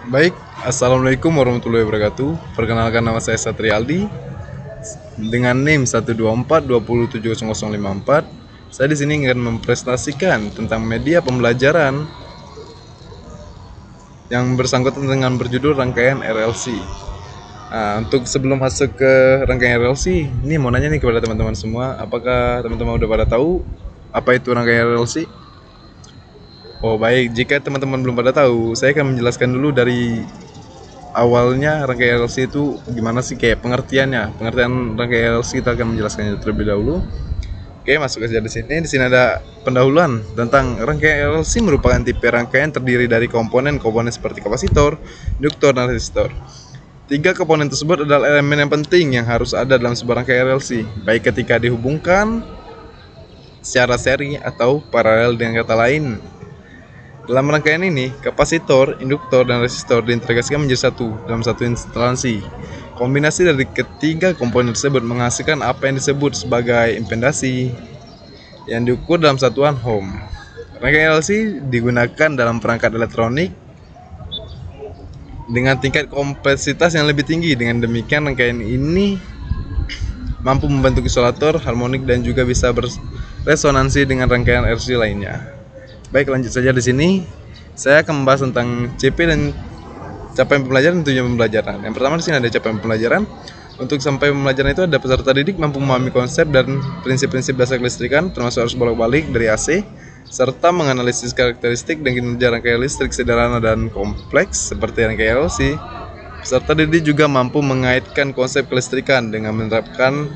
Baik, Assalamualaikum warahmatullahi wabarakatuh. Perkenalkan, nama saya Satrialdi dengan NIM 124207054. Saya di sini ingin mempresentasikan tentang media pembelajaran yang bersangkutan dengan berjudul rangkaian RLC. Nah, untuk sebelum masuk ke rangkaian RLC, ini mau nanya nih kepada teman-teman semua, apakah teman-teman udah pada tahu apa itu rangkaian RLC? Oh baik, jika teman-teman belum pada tahu, saya akan menjelaskan dulu dari awalnya rangkaian RLC itu gimana sih, kayak pengertiannya. Pengertian rangkaian RLC kita akan menjelaskannya terlebih dahulu. Oke, masuk saja di sini. Di sini ada pendahuluan tentang rangkaian RLC merupakan tipe rangkaian terdiri dari komponen-komponen seperti kapasitor, induktor, dan resistor. Tiga komponen tersebut adalah elemen yang penting yang harus ada dalam sebuah rangkaian RLC, baik ketika dihubungkan secara seri atau paralel. Dengan kata lain, dalam rangkaian ini, kapasitor, induktor, dan resistor diintegrasikan menjadi satu dalam satu instansi. Kombinasi dari ketiga komponen tersebut menghasilkan apa yang disebut sebagai impedasi yang diukur dalam satuan ohm. Rangkaian RLC digunakan dalam perangkat elektronik dengan tingkat kompleksitas yang lebih tinggi. Dengan demikian, rangkaian ini mampu membentuk isolator, harmonik, dan juga bisa beresonansi dengan rangkaian RLC lainnya. Baik, lanjut saja di sini. Saya akan membahas tentang CP dan capaian pembelajaran dan tujuan pembelajaran. Yang pertama di sini ada capaian pembelajaran. Untuk sampai pembelajaran itu ada peserta didik mampu memahami konsep dan prinsip-prinsip dasar kelistrikan, termasuk arus bolak-balik dari AC, serta menganalisis karakteristik dan kinerja rangkaian listrik sederhana dan kompleks seperti rangkaian RLC. Peserta didik juga mampu mengaitkan konsep kelistrikan dengan menerapkan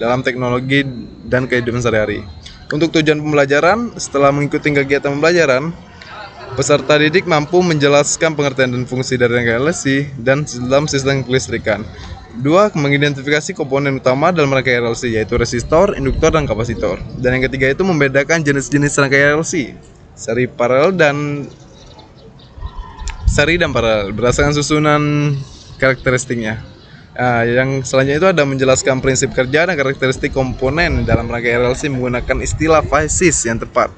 dalam teknologi dan kehidupan sehari-hari. Untuk tujuan pembelajaran, setelah mengikuti kegiatan pembelajaran, peserta didik mampu menjelaskan pengertian dan fungsi dari rangkaian RLC dan dalam sistem kelistrikan. Dua, mengidentifikasi komponen utama dalam rangkaian RLC, yaitu resistor, induktor, dan kapasitor. Dan yang ketiga itu membedakan jenis-jenis rangkaian RLC, seri dan paralel berdasarkan susunan karakteristiknya. Nah, yang selanjutnya itu ada menjelaskan prinsip kerja dan karakteristik komponen dalam rangkaian RLC menggunakan istilah fasis yang tepat,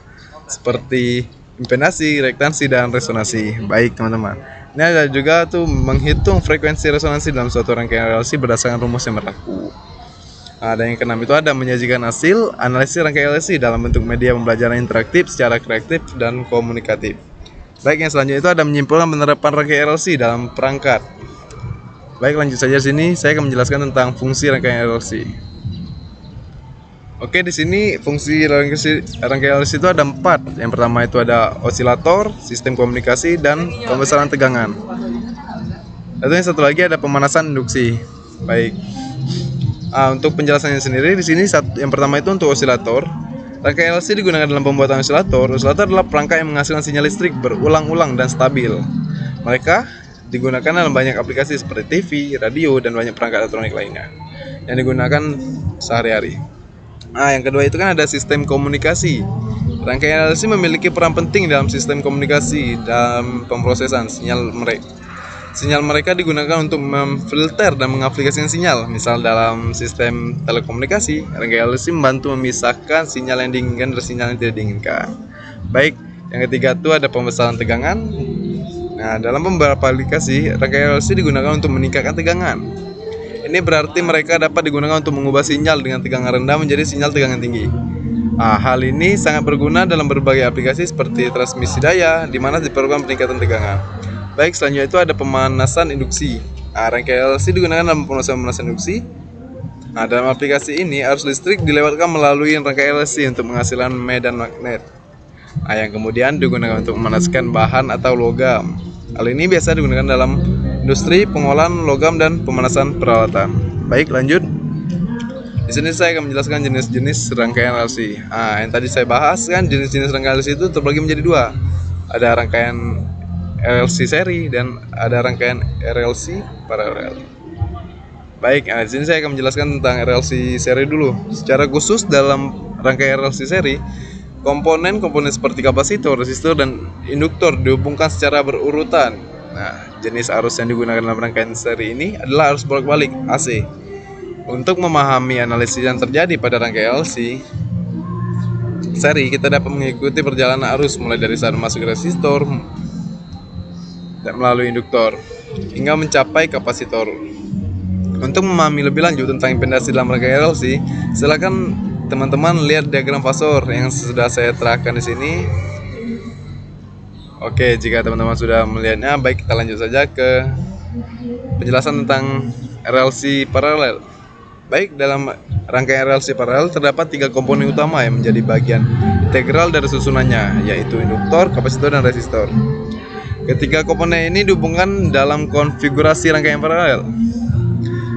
seperti impedasi, reaktansi, dan resonansi. Baik teman-teman, ini ada juga tuh menghitung frekuensi resonansi dalam suatu rangkaian RLC berdasarkan rumus yang berlaku. Ada yang keenam itu ada menyajikan hasil analisis rangkaian RLC dalam bentuk media pembelajaran interaktif secara kreatif dan komunikatif. Baik, yang selanjutnya itu ada menyimpulkan penerapan rangkaian RLC dalam perangkat. Baik, lanjut saja sini. Saya akan menjelaskan tentang fungsi rangkaian RLC. Oke, di sini fungsi rangkaian RLC itu ada 4. Yang pertama itu ada osilator, sistem komunikasi, dan pembesaran tegangan. Lalu yang satu lagi ada pemanasan induksi. Baik. Untuk penjelasannya sendiri di sini yang pertama itu untuk osilator. Rangkaian RLC digunakan dalam pembuatan osilator. Osilator adalah perangkat yang menghasilkan sinyal listrik berulang-ulang dan stabil. Mereka digunakan dalam banyak aplikasi seperti TV, radio, dan banyak perangkat elektronik lainnya yang digunakan sehari-hari. Yang kedua itu kan ada sistem komunikasi. Rangkaian RLC memiliki peran penting dalam sistem komunikasi dalam pemrosesan sinyal mereka. Sinyal mereka digunakan untuk memfilter dan mengaplikasikan sinyal. Misal dalam sistem telekomunikasi, rangkaian RLC membantu memisahkan sinyal yang diinginkan dari sinyal yang tidak diinginkan. Baik, yang ketiga itu ada pembesaran tegangan. Nah, dalam beberapa aplikasi, rangkaian RLC digunakan untuk meningkatkan tegangan. Ini berarti mereka dapat digunakan untuk mengubah sinyal dengan tegangan rendah menjadi sinyal tegangan tinggi. Hal ini sangat berguna dalam berbagai aplikasi seperti transmisi daya, di mana diperlukan peningkatan tegangan. Baik, selanjutnya itu ada pemanasan induksi. Rangkaian RLC digunakan dalam pemanasan induksi. Dalam aplikasi ini, arus listrik dilewatkan melalui rangkaian RLC untuk menghasilkan medan magnet. Yang kemudian digunakan untuk memanaskan bahan atau logam. Hal ini biasa digunakan dalam industri pengolahan logam dan pemanasan peralatan. Baik, lanjut. Di sini saya akan menjelaskan jenis-jenis rangkaian RLC. Yang tadi saya bahas kan, jenis-jenis rangkaian RLC itu terbagi menjadi 2. Ada rangkaian RLC seri dan ada rangkaian RLC paralel. Baik, di sini saya akan menjelaskan tentang RLC seri dulu. Secara khusus dalam rangkaian RLC seri, komponen-komponen seperti kapasitor, resistor, dan induktor dihubungkan secara berurutan. Jenis arus yang digunakan dalam rangkaian seri ini adalah arus bolak-balik AC. Untuk memahami analisis yang terjadi pada rangkaian RLC seri, kita dapat mengikuti perjalanan arus mulai dari saat masuk resistor dan melalui induktor hingga mencapai kapasitor. Untuk memahami lebih lanjut tentang impedans dalam rangkaian RLC, silakan teman-teman lihat diagram fasor yang sudah saya terangkan di sini. Oke, jika teman-teman sudah melihatnya, baik kita lanjut saja ke penjelasan tentang RLC paralel. Baik, dalam rangkaian RLC paralel terdapat 3 komponen utama yang menjadi bagian integral dari susunannya, yaitu induktor, kapasitor, dan resistor. Ketiga komponen ini dihubungkan dalam konfigurasi rangkaian paralel.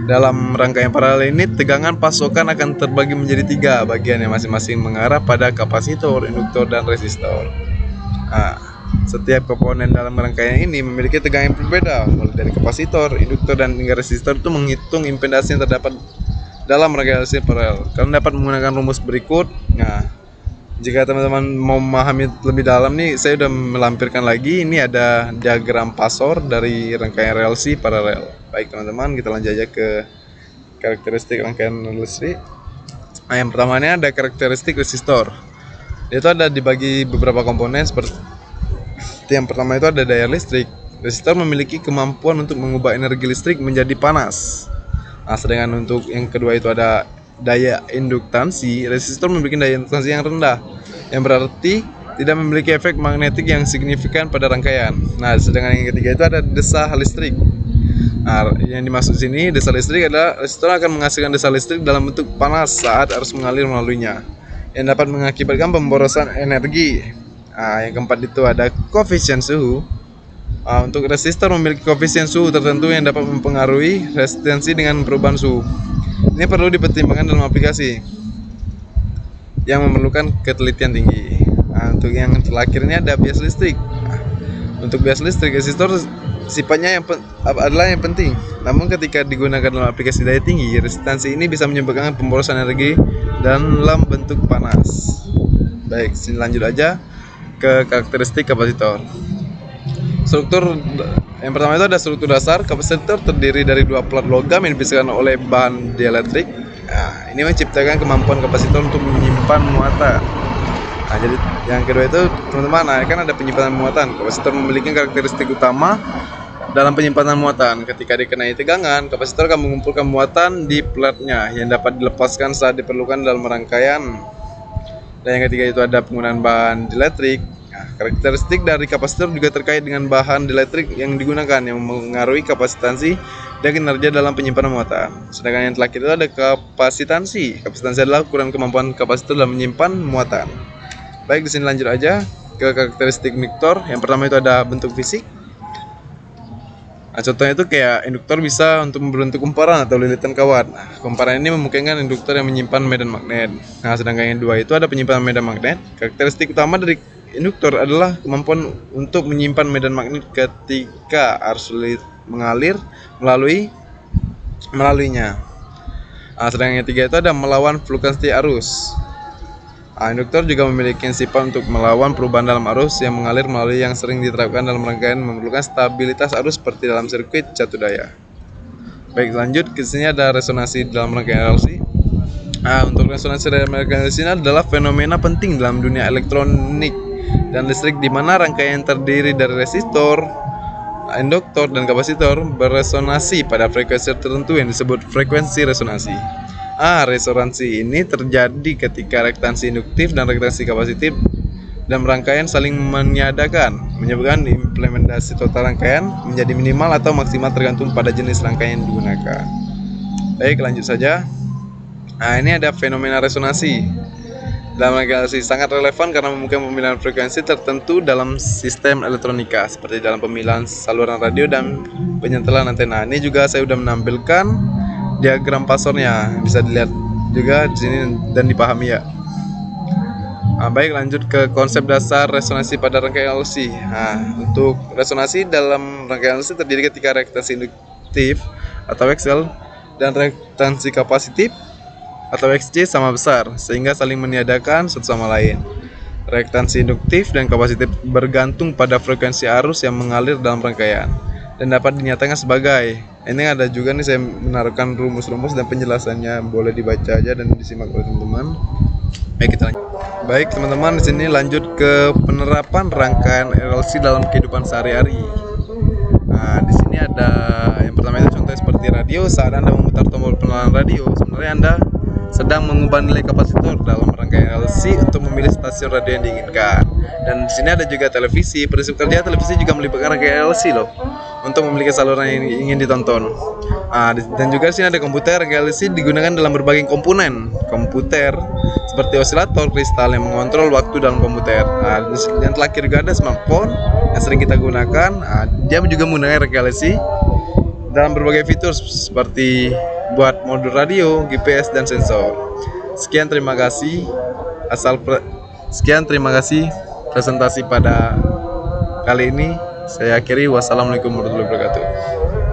Dalam rangkaian paralel ini, tegangan pasokan akan terbagi menjadi 3 bagian yang masing-masing mengarah pada kapasitor, induktor, dan resistor. Setiap komponen dalam rangkaian ini memiliki tegangan yang berbeda, mulai dari kapasitor, induktor, dan hingga resistor itu menghitung impedans yang terdapat dalam rangkaian RLC paralel. Kalian dapat menggunakan rumus berikut. Jika teman-teman mau memahami lebih dalam nih, saya sudah melampirkan lagi. Ini ada diagram fasor dari rangkaian RLC paralel. Baik teman-teman, kita lanjut aja ke karakteristik rangkaian RLC. Yang pertamanya ada karakteristik resistor. Itu ada dibagi beberapa komponen seperti yang pertama itu ada daya listrik. Resistor memiliki kemampuan untuk mengubah energi listrik menjadi panas. Sedangkan untuk yang kedua itu ada daya induktansi. Resistor memiliki daya induktansi yang rendah, yang berarti tidak memiliki efek magnetik yang signifikan pada rangkaian. Sedangkan yang ketiga itu ada desa listrik. Yang dimaksud sini desa listrik adalah resistor akan menghasilkan desa listrik dalam bentuk panas saat arus mengalir melaluinya, yang dapat mengakibatkan pemborosan energi. Yang keempat itu ada koefisien suhu. Untuk resistor memiliki koefisien suhu tertentu yang dapat mempengaruhi resistensi dengan perubahan suhu. Ini perlu dipertimbangkan dalam aplikasi yang memerlukan ketelitian tinggi. Untuk yang terakhirnya ada bias listrik. Untuk bias listrik, resistor sifatnya adalah yang penting. Namun ketika digunakan dalam aplikasi daya tinggi, resistansi ini bisa menyebabkan pemborosan energi dalam bentuk panas. Baik, sini lanjut aja ke karakteristik kapasitor. Struktur yang pertama itu ada struktur dasar. Kapasitor terdiri dari 2 plat logam yang dipisahkan oleh bahan dielektrik. Ini menciptakan kemampuan kapasitor untuk menyimpan muatan. Jadi yang kedua itu teman-teman, kan ada penyimpanan muatan. Kapasitor memiliki karakteristik utama dalam penyimpanan muatan. Ketika dikenai tegangan, kapasitor akan mengumpulkan muatan di platnya yang dapat dilepaskan saat diperlukan dalam rangkaian. Dan yang ketiga itu ada penggunaan bahan dielektrik. Karakteristik dari kapasitor juga terkait dengan bahan dielektrik yang digunakan, yang mengaruhi kapasitansi dan kinerja dalam penyimpanan muatan. Sedangkan yang terakhir itu ada kapasitansi. Kapasitansi adalah ukuran kemampuan kapasitor dalam menyimpan muatan. Baik, di sini lanjut aja ke karakteristik induktor. Yang pertama itu ada bentuk fisik. Contohnya itu kayak induktor bisa untuk membentuk kumparan atau lilitan kawat. Kumparan ini memungkinkan induktor yang menyimpan medan magnet. Sedangkan yang dua itu ada penyimpanan medan magnet. Karakteristik utama dari induktor adalah kemampuan untuk menyimpan medan magnet ketika arus mengalir melaluinya. Sedangkan yang ketiga itu ada melawan fluktuasi arus. Induktor juga memiliki sifat untuk melawan perubahan dalam arus yang mengalir melalui yang sering diterapkan dalam rangkaian memerlukan stabilitas arus seperti dalam sirkuit catu daya. Baik, lanjut ke sini ada resonansi dalam rangkaian RLC. Untuk resonansi dalam rangkaian RLC ini adalah fenomena penting dalam dunia elektronik dan listrik, di mana rangkaian terdiri dari resistor, induktor, dan kapasitor beresonansi pada frekuensi tertentu yang disebut frekuensi resonansi. Resonansi ini terjadi ketika reaktansi induktif dan reaktansi kapasitif dan rangkaian saling menyadakan, menyebabkan implementasi total rangkaian menjadi minimal atau maksimal tergantung pada jenis rangkaian yang digunakan. Baik, lanjut saja. Ini ada fenomena resonansi dalam rangkaian RLC, sangat relevan karena memungkinkan pemilihan frekuensi tertentu dalam sistem elektronika seperti dalam pemilihan saluran radio dan penyentelan antena. Ini juga saya sudah menampilkan diagram fasornya, bisa dilihat juga di sini dan dipahami ya. Baik, lanjut ke konsep dasar resonansi pada rangkaian RLC. Untuk resonansi dalam rangkaian RLC terdiri ketika reaktansi induktif atau XL dan reaktansi kapasitif atau XC sama besar sehingga saling meniadakan satu sama lain. Reaktansi induktif dan kapasitif bergantung pada frekuensi arus yang mengalir dalam rangkaian dan dapat dinyatakan sebagai, ini ada juga nih saya menaruhkan rumus-rumus dan penjelasannya, boleh dibaca aja dan disimak oleh teman-teman. Baik, kita lanjut. Baik teman-teman, di sini lanjut ke penerapan rangkaian RLC dalam kehidupan sehari-hari. Yang pertama itu contohnya seperti radio. Saat Anda memutar tombol penelan radio, sebenarnya Anda sedang mengubah nilai kapasitor dalam rangkaian LC untuk memilih stasiun radio yang diinginkan. Dan di sini ada juga televisi. Prinsip kerja televisi juga melibatkan rangkaian LC loh, untuk memiliki saluran yang ingin ditonton. Dan juga di sini ada komputer. Rangkaian LC digunakan dalam berbagai komponen komputer seperti osilator kristal yang mengontrol waktu dalam komputer. Yang terakhir juga ada smartphone yang sering kita gunakan. Dia juga menggunakan rangkaian LC dalam berbagai fitur seperti buat mode radio, GPS dan sensor. Sekian terima kasih presentasi pada kali ini. Saya akhiri. Wassalamualaikum warahmatullahi wabarakatuh.